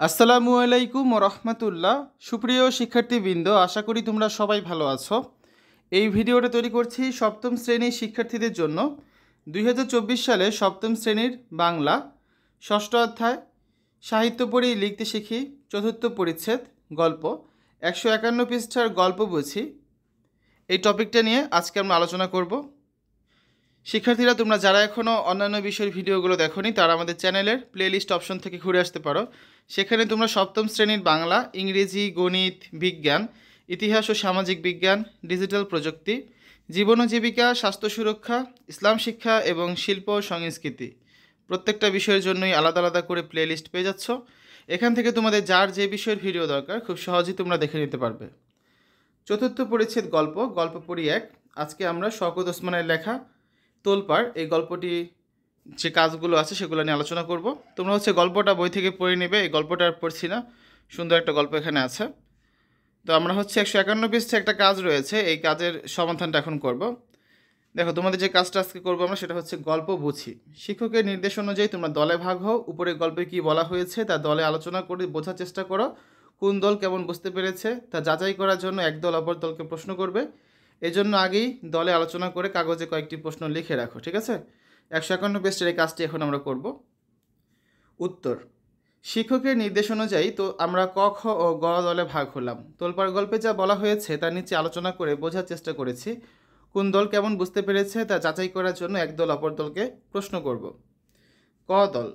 আসসালামু আলাইকুম রহমতুল্লাহ। সুপ্রিয় শিক্ষার্থীবৃন্দ, আশা করি তোমরা সবাই ভালো আছো। এই ভিডিওটা তৈরি করছি সপ্তম শ্রেণীর শিক্ষার্থীদের জন্য। 2024 সালে সপ্তম শ্রেণীর বাংলা ষষ্ঠ অধ্যায় সাহিত্য পড়ি লিখতে শিখি চতুর্থ পরিচ্ছেদ গল্প 151 পৃষ্ঠার গল্প বুঝি, এই টপিকটা নিয়ে আজকে আমরা আলোচনা করব। শিক্ষার্থীরা, তোমরা যারা এখনও অন্যান্য বিষয়ের ভিডিওগুলো দেখোনি তারা আমাদের চ্যানেলের প্লেলিস্ট অপশন থেকে ঘুরে আসতে পারো। সেখানে তোমরা সপ্তম শ্রেণীর বাংলা, ইংরেজি, গণিত, বিজ্ঞান, ইতিহাস ও সামাজিক বিজ্ঞান, ডিজিটাল প্রযুক্তি, জীবন ও জীবিকা, স্বাস্থ্য সুরক্ষা, ইসলাম শিক্ষা এবং শিল্প ও সংস্কৃতি প্রত্যেকটা বিষয়ের জন্যই আলাদা আলাদা করে প্লেলিস্ট পেয়ে যাচ্ছ। এখান থেকে তোমাদের যার যে বিষয়ের ভিডিও দরকার খুব সহজেই তোমরা দেখে নিতে পারবে। চতুর্থ পরিচ্ছেদ গল্প পড়ি 1। আজকে আমরা শওকত ওসমানের লেখা তোলপাড় এই গল্পটি যে কাজগুলো আছে সেগুলো নিয়ে আলোচনা করব। তোমরা গল্পটা বই থেকে পড়ে নেবে, এই গল্পটা আর পড়ছি না, সুন্দর একটা গল্প এখানে আছে। তো আমরা 151 পৃষ্ঠা একটা কাজ রয়েছে, এই কাজের সমাধানটা এখন করব। দেখো, তোমাদের যে কাজটা আজকে করবো আমরা সেটা গল্প বুঝি। শিক্ষকের নির্দেশ অনুযায়ী তোমরা দলে ভাগ হও, উপরে গল্পে কী বলা হয়েছে তা দলে আলোচনা করে বোঝার চেষ্টা করো। কোন দল কেমন বুঝতে পেরেছে তা যাচাই করার জন্য এক দল অপর দলকে প্রশ্ন করবে। এজন্য আগেই দলে আলোচনা করে কাগজে কয়েকটি প্রশ্ন লিখে রাখো, ঠিক আছে? 151 পৃষ্ঠার এই কাজটি এখন আমরা করব। উত্তর: শিক্ষকের নির্দেশ অনুযায়ী তো আমরা ক, খ ও গ দলে ভাগ হলাম। তোলপাড় গল্পে যা বলা হয়েছে তার নিচে আলোচনা করে বোঝার চেষ্টা করেছি। কোন দল কেমন বুঝতে পেরেছে তা যাচাই করার জন্য এক দল অপর দলকে প্রশ্ন করব। ক দল: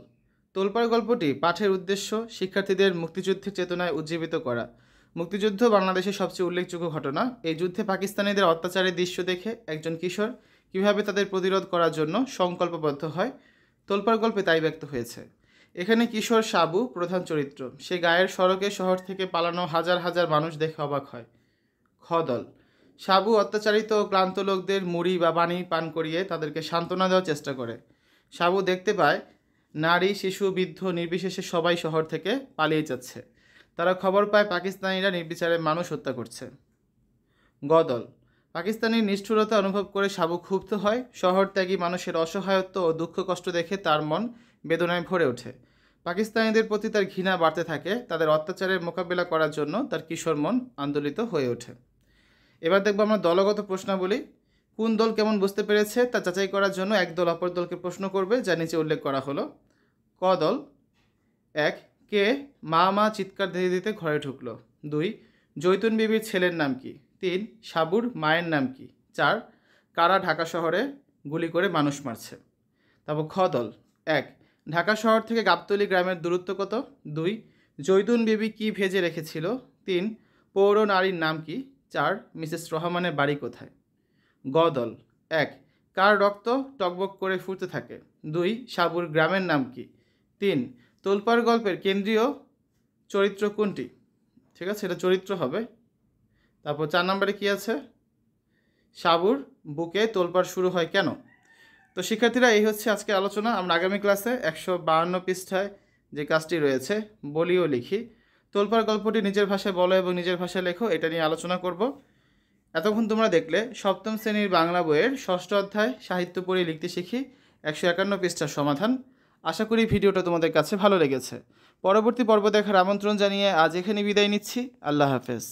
তোলপাড় গল্পটি পাঠের উদ্দেশ্য শিক্ষার্থীদের মুক্তিযুদ্ধের চেতনায় উজ্জীবিত করা। মুক্তিযুদ্ধ বাংলাদেশের সবচেয়ে উল্লেখযোগ্য ঘটনা। এই যুদ্ধে পাকিস্তানিদের অত্যাচারের দৃশ্য দেখে একজন কিশোর কীভাবে তাদের প্রতিরোধ করার জন্য সংকল্পবদ্ধ হয়, তোলপাড় গল্পে তাই ব্যক্ত হয়েছে। এখানে কিশোর সাবু প্রধান চরিত্র। সে গায়ের সড়কে শহর থেকে পালানো হাজার হাজার মানুষ দেখে অবাক হয়। খ দল: সাবু অত্যাচারিত ও ক্লান্ত লোকদের মুড়ি বা পানি পান করিয়ে তাদেরকে সান্ত্বনা দেওয়ার চেষ্টা করে। সাবু দেখতে পায় নারী, শিশু, বৃদ্ধ নির্বিশেষে সবাই শহর থেকে পালিয়ে যাচ্ছে। তারা খবর পায় পাকিস্তানিরা নির্বিচারে মানুষ হত্যা করছে। গ দল: পাকিস্তানি নিষ্ঠুরতা অনুভব করে সাবু ক্ষুব্ধ হয়। শহর ত্যাগী মানুষের অসহায়ত্ব ও দুঃখ কষ্ট দেখে তার মন বেদনায় ভরে ওঠে। পাকিস্তানিদের প্রতি তার ঘৃণা বাড়তে থাকে। তাদের অত্যাচারের মোকাবিলা করার জন্য তার কিশোর মন আন্দোলিত হয়ে ওঠে। এবার দেখবো আমরা দলগত প্রশ্নাবলী। কোন দল কেমন বুঝতে পেরেছে তা যাচাই করার জন্য এক দল অপর দলকে প্রশ্ন করবে, যা নিচে উল্লেখ করা হলো। ক দল: 1. কে মা মা চিৎকার দিতে দিতে ঘরে ঢুকলো? 2. জৈতুন বিবির ছেলের নাম কি? 3. সাবুর মায়ের নাম কি? 4. কারা ঢাকা শহরে গুলি করে মানুষ মারছে? তারপর খ দল: 1. ঢাকা শহর থেকে গাবতলী গ্রামের দূরত্ব কত? 2. জৈতুন বিবি কি ভেজে রেখেছিল? 3. পৌর নারীর নাম কি? 4. মিসেস রহমানের বাড়ি কোথায়? গ দল: 1. কার রক্ত টকবক করে ফুটতে থাকে? 2. সাবুর গ্রামের নাম কি? 3. তোলপাড় গল্পের কেন্দ্রীয় চরিত্র কোনটি? ঠিক আছে, এটা চরিত্র হবে। তারপর 4 নম্বরে কি আছে? সাবুর বুকে তোলপাড় শুরু হয় কেন? তো শিক্ষার্থীরা, এই আজকে আলোচনা। আমরা আগামী ক্লাসে 152 পৃষ্ঠায় যে কাজটি রয়েছে বলি ও লিখি, তোলপাড় গল্পটি নিজের ভাষায় বলো এবং নিজের ভাষায় লেখো, এটা নিয়ে আলোচনা করব। এতক্ষণ তোমরা দেখলে সপ্তম শ্রেণীর বাংলা বইয়ের ষষ্ঠ অধ্যায় সাহিত্য পড়ি লিখতে শিখি 151 পৃষ্ঠার সমাধান। আশা করি ভিডিওটা তোমাদের কাছে ভালো লেগেছে। পরবর্তী পর্ব দেখার আমন্ত্রণ জানিয়ে আজ এখানে বিদায় নিচ্ছি। আল্লাহ হাফেজ।